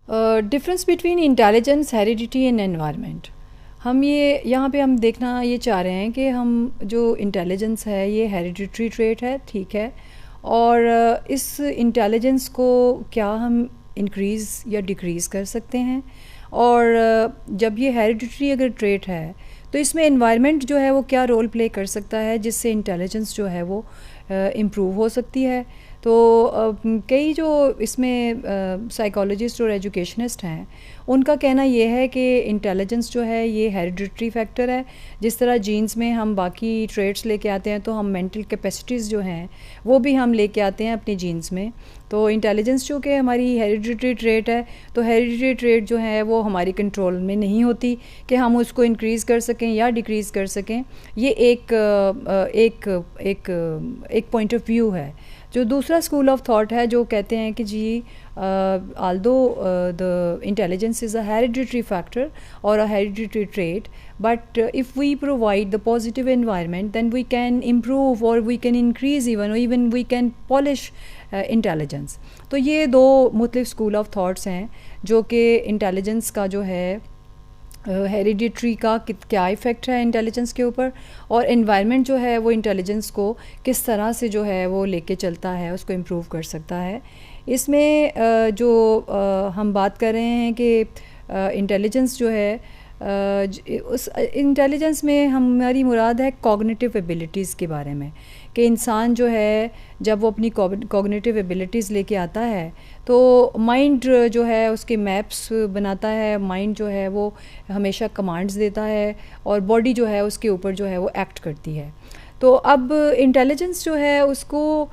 Difference between intelligence heredity and environment. ہم یہاں پہ ہم دیکھنا یہ چاہ رہے ہیں کہ ہم جو انٹیلیجنس ہے یہ ہیریڈیٹری ٹریٹ ہے، ٹھیک ہے، اور اس انٹیلیجنس کو کیا ہم انکریز یا ڈیکریز کر سکتے ہیں. اور جب یہ ہیریڈیٹری اگر ٹریٹ ہے تو اس میں انوائرمنٹ جو ہے وہ کیا رول پلے کر سکتا ہے جس سے انٹیلیجنس جو ہے وہ امپروو ہو سکتی ہے. تو کئی جو اس میں سائیکالوجسٹ اور ایجوکیشنسٹ ہیں ان کا کہنا یہ ہے کہ انٹیلیجنس جو ہے یہ ہیریڈیٹری فیکٹر ہے. جس طرح جینز میں ہم باقی ٹریٹس لے کے آتے ہیں تو ہم مینٹل کیپیسٹیز جو ہیں وہ بھی ہم لے کے آتے ہیں اپنی جینز میں. تو انٹیلیجنس چونکہ ہماری ہیریڈیٹری ٹریٹ ہے تو ہیریڈیٹری ٹریٹ جو ہے وہ ہماری کنٹرول میں نہیں ہوتی کہ ہم اس کو انکریز کر سکیں یا ڈیکریز کر سکیں. یہ ایک پوائنٹ آف ویو ہے. جو دوسرا اسکول آف تھاٹ ہے جو کہتے ہیں کہ جی although the intelligence is a hereditary factor اور a hereditary trait, but if we provide the positive environment then we can improve or we can increase even we can polish intelligence. تو یہ دو مختلف اسکول آف تھاٹس ہیں جو کہ intelligence کا جو ہے ہیریڈیٹری کا کیا ایفیکٹ ہے انٹیلیجنس کے اوپر, اور انوائرمنٹ جو ہے وہ انٹیلیجنس کو کس طرح سے جو ہے وہ لے کے چلتا ہے, اس کو امپروو کر سکتا ہے. اس میں جو ہم بات کر رہے ہیں کہ انٹیلیجنس جو ہے اس انٹیلیجنس میں ہماری مراد ہے کوگنیٹیو ایبیلٹیز کے بارے میں, کہ انسان جو ہے جب وہ اپنی کوگنیٹیو ایبیلٹیز لے کے آتا ہے تو مائنڈ جو ہے اس کے میپس بناتا ہے, مائنڈ جو ہے وہ ہمیشہ کمانڈز دیتا ہے اور باڈی جو ہے اس کے اوپر جو ہے وہ ایکٹ کرتی ہے. تو اب انٹیلیجنس جو ہے اس کو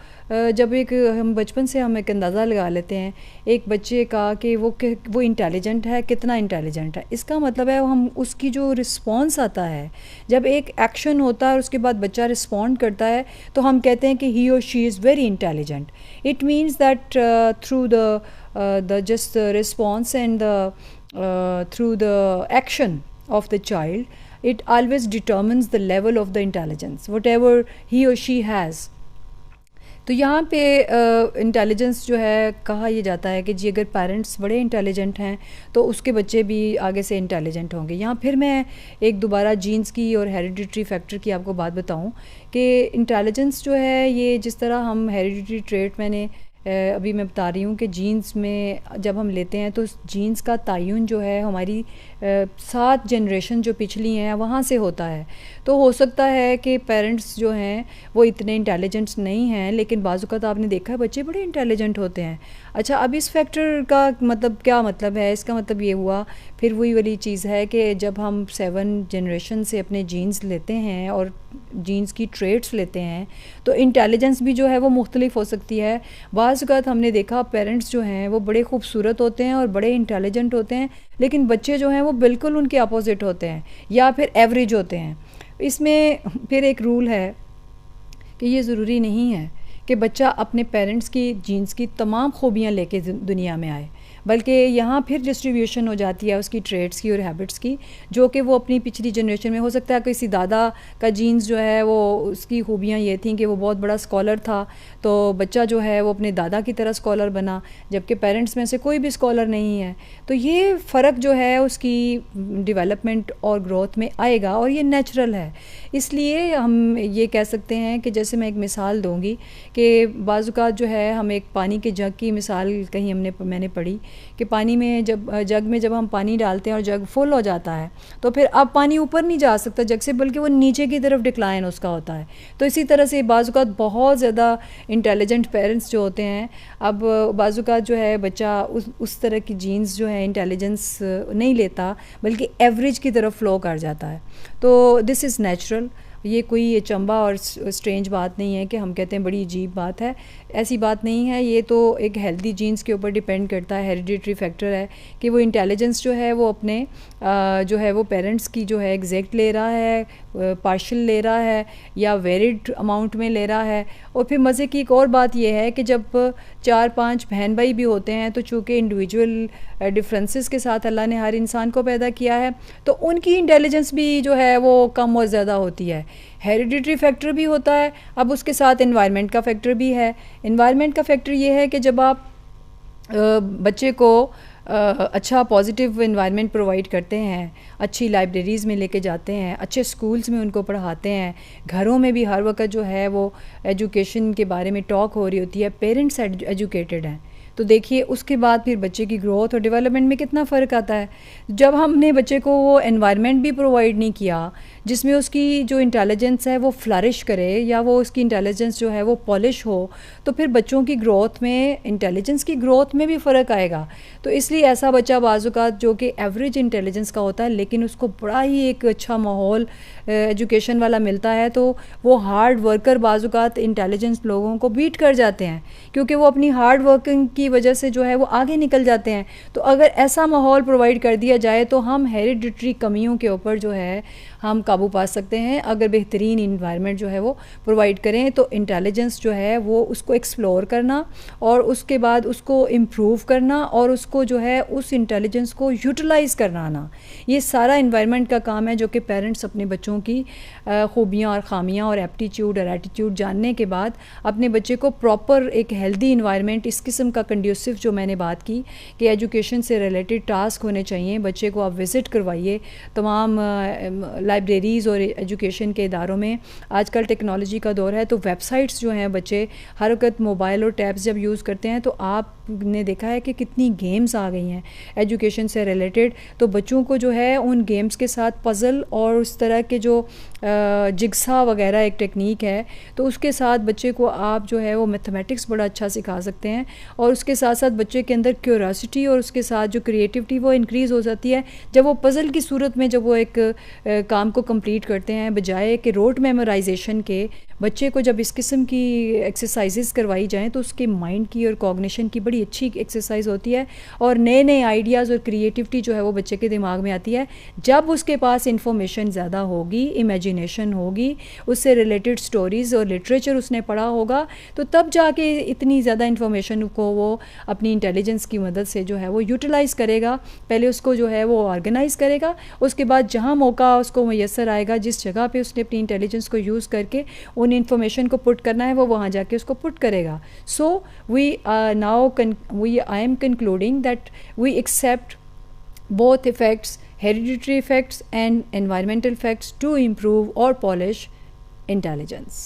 جب ہم بچپن سے ہم ایک اندازہ لگا لیتے ہیں ایک بچے کا کہ وہ انٹیلیجنٹ ہے, کتنا انٹیلیجنٹ ہے. اس کا مطلب ہے ہم اس کی جو رسپانس آتا ہے جب ایک ایکشن ہوتا ہے اور اس کے بعد بچہ رسپونڈ کرتا ہے تو ہم کہتے ہیں کہ ہی اور she is very intelligent. It means that through the just response and through the action of the child, it always determines the level of the intelligence whatever he or she has. تو یہاں پہ intelligence جو ہے کہا یہ جاتا ہے کہ جی اگر پیرنٹس بڑے انٹیلیجنٹ ہیں تو اس کے بچے بھی آگے سے انٹیلیجنٹ ہوں گے. یہاں پھر میں ایک دوبارہ جینز کی اور ہیریڈیٹری فیکٹر کی آپ کو بات بتاؤں کہ انٹیلیجنس جو ہے یہ جس طرح ہم ہیریڈیٹری ٹریٹ میں نے ابھی میں بتا رہی ہوں کہ جینز میں جب ہم لیتے ہیں تو جینز کا تعین جو ہے ہماری 7 جنریشن جو پچھلی ہیں وہاں سے ہوتا ہے. تو ہو سکتا ہے کہ پیرنٹس جو ہیں وہ اتنے انٹیلیجنٹ نہیں ہیں لیکن بعض اوقات آپ نے دیکھا ہے بچے بڑے انٹیلیجنٹ ہوتے ہیں. اچھا اب اس فیکٹر کا مطلب کیا مطلب ہے؟ اس کا مطلب یہ ہوا پھر وہی والی چیز ہے کہ جب ہم 7 جنریشن سے اپنے جینز لیتے ہیں اور جینز کی ٹریٹس لیتے ہیں تو انٹیلیجنس بھی جو ہے وہ مختلف ہو سکتی ہے. بعض اوقات ہم نے دیکھا پیرنٹس جو ہیں وہ بڑے خوبصورت ہوتے ہیں اور بڑے انٹیلیجنٹ ہوتے ہیں لیکن بچے جو ہیں وہ بالکل ان کے اپوزٹ ہوتے ہیں یا پھر ایوریج ہوتے ہیں. اس میں پھر ایک رول ہے کہ یہ ضروری نہیں ہے کہ بچہ اپنے پیرنٹس کی جینز کی تمام خوبیاں لے کے دنیا میں آئے, بلکہ یہاں پھر ڈسٹریبیوشن ہو جاتی ہے اس کی ٹریٹس کی اور ہیبٹس کی جو کہ وہ اپنی پچھلی جنریشن میں ہو سکتا ہے. کسی دادا کا جینز جو ہے وہ اس کی خوبیاں یہ تھیں کہ وہ بہت بڑا اسکالر تھا تو بچہ جو ہے وہ اپنے دادا کی طرح اسکالر بنا, جبکہ پیرنٹس میں سے کوئی بھی اسکالر نہیں ہے. تو یہ فرق جو ہے اس کی ڈیولپمنٹ اور گروتھ میں آئے گا اور یہ نیچرل ہے. اس لیے ہم یہ کہہ سکتے ہیں کہ جیسے میں ایک مثال دوں گی کہ بعض اوقات جو ہے ہم ایک پانی کے جگ کی مثال کہیں میں نے پڑھی کہ پانی میں جگ میں جب ہم پانی ڈالتے ہیں اور جگ فل ہو جاتا ہے تو پھر اب پانی اوپر نہیں جا سکتا جگ سے بلکہ وہ نیچے کی طرف ڈکلائن اس کا ہوتا ہے. تو اسی طرح سے بعض اوقات بہت زیادہ انٹیلیجنٹ پیرنٹس جو ہوتے ہیں اب بعض اوقات جو ہے بچہ اس طرح کی جینز جو ہے انٹیلیجنس نہیں لیتا بلکہ ایوریج کی طرف فلو کر جاتا ہے. تو دس از نیچرل. یہ کوئی چمبا اور اسٹرینج بات نہیں ہے کہ ہم کہتے ہیں بڑی عجیب بات ہے, ایسی بات نہیں ہے. یہ تو ایک ہیلدی جینز کے اوپر ڈیپینڈ کرتا ہے, ہیریڈیٹری فیکٹر ہے کہ وہ انٹیلیجنس جو ہے وہ اپنے جو ہے وہ پیرنٹس کی جو ہے ایگزیکٹ لے رہا ہے, پارشل لے رہا ہے یا ویریڈ اماؤنٹ میں لے رہا ہے. اور پھر مزے کی ایک اور بات یہ ہے کہ جب 4-5 بہن بھائی بھی ہوتے ہیں تو چونکہ انڈیویجول ڈفرینسز کے ساتھ اللہ نے ہر انسان کو پیدا کیا ہے تو ان کی انٹیلیجنس بھی جو ہے وہ کم اور زیادہ ہوتی ہے. ہیریڈیٹری فیکٹر بھی ہوتا ہے, اب اس کے ساتھ انوائرمنٹ کا فیکٹر بھی ہے. انوائرمنٹ کا فیکٹر یہ ہے کہ جب آپ بچے کو اچھا پازیٹیو انوائرمنٹ پرووائڈ کرتے ہیں، اچھی لائبریریز میں لے کے جاتے ہیں، اچھے اسکولس میں ان کو پڑھاتے ہیں، گھروں میں بھی ہر وقت جو ہے وہ ایجوکیشن کے بارے میں ٹاک ہو رہی ہوتی ہے، پیرنٹس ایجوکیٹڈ ہیں، تو دیکھیے اس کے بعد پھر بچے کی گروتھ اور ڈیولپمنٹ میں کتنا فرق آتا ہے. جب ہم نے بچے کو وہ انوائرمنٹ بھی پرووائڈ نہیں کیا جس میں اس کی جو انٹیلیجنس ہے وہ فلرش کرے یا وہ اس کی انٹیلیجنس جو ہے وہ پالش ہو، تو پھر بچوں کی گروتھ میں، انٹیلیجنس کی گروتھ میں بھی فرق آئے گا. تو اس لیے ایسا بچہ بعض اوقات جو کہ ایوریج انٹیلیجنس کا ہوتا ہے لیکن اس کو بڑا ہی ایک اچھا ماحول ایجوکیشن والا ملتا ہے، تو وہ ہارڈ ورکر بعض اوقات انٹیلیجنس لوگوں کو بیٹ کر جاتے ہیں کیونکہ وہ اپنی ہارڈ ورکنگ کی وجہ سے جو ہے وہ آگے نکل جاتے ہیں. تو اگر ایسا ماحول پرووائڈ کر دیا جائے تو ہم ہیریڈیٹری کمیوں کے اوپر جو ہے ہم قابو پا سکتے ہیں. اگر بہترین انوائرمنٹ جو ہے وہ پرووائڈ کریں تو انٹیلیجنس جو ہے وہ اس کو ایکسپلور کرنا اور اس کے بعد اس کو امپروو کرنا اور اس کو جو ہے اس انٹیلیجنس کو یوٹیلائز کرنا آنا، یہ سارا انوائرمنٹ کا کام ہے جو کہ پیرنٹس اپنے بچوں کی خوبیاں اور خامیاں اور ایپٹیچیوڈ اور ایٹیٹیوڈ جاننے کے بعد اپنے بچے کو پراپر ایک ہیلدی انوائرمنٹ، اس قسم کا کنڈیوسو جو میں نے بات کی کہ ایجوکیشن سے ریلیٹڈ ٹاسک ہونے چاہیے. بچے کو آپ وزٹ کروائیے تمام لائبریریز اور ایجوکیشن کے اداروں میں. آج کل ٹیکنالوجی کا دور ہے تو ویب سائٹس جو ہیں بچے ہر وقت موبائل اور ٹیبس جب یوز کرتے ہیں تو آپ نے دیکھا ہے کہ کتنی گیمز آ گئی ہیں ایجوکیشن سے ریلیٹڈ. تو بچوں کو جو ہے ان گیمز کے ساتھ پزل اور اس طرح کے جو جگسا وغیرہ ایک ٹیکنیک ہے تو اس کے ساتھ بچے کو آپ جو ہے وہ میتھمیٹکس بڑا اچھا سکھا سکتے ہیں اور اس کے ساتھ ساتھ بچے کے اندر کیوریاسٹی اور اس کے ساتھ جو کریٹیوٹی وہ انکریز ہو جاتی ہے جب وہ پزل کی صورت میں جب وہ ایک کام کو کمپلیٹ کرتے ہیں بجائے کہ روٹ میمورائزیشن کے. بچے کو جب اس قسم کی ایکسرسائزز کروائی جائیں تو اس کے مائنڈ کی اور کوگنیشن کی بڑی اچھی ایکسرسائز ہوتی ہے اور نئے نئے آئیڈیاز اور کریٹیوٹی جو ہے وہ بچے کے دماغ میں آتی ہے. جب اس کے پاس انفارمیشن زیادہ ہوگی، امیجینیشن ہوگی، اس سے ریلیٹڈ سٹوریز اور لٹریچر اس نے پڑھا ہوگا تو تب جا کے اتنی زیادہ انفارمیشن کو وہ اپنی انٹیلیجنس کی مدد سے جو ہے وہ یوٹیلائز کرے گا. پہلے اس کو جو ہے وہ آرگنائز کرے گا، اس کے بعد جہاں موقع اس کو میسر آئے گا، جس جگہ پہ اس نے اپنی انٹیلیجنس کو یوز کر کے ان انفارمیشن کو پٹ کرنا ہے وہ وہاں جا کے اس کو پٹ کرے گا. سو I am concluding that we accept both effects, hereditary effects and environmental effects to improve or polish intelligence.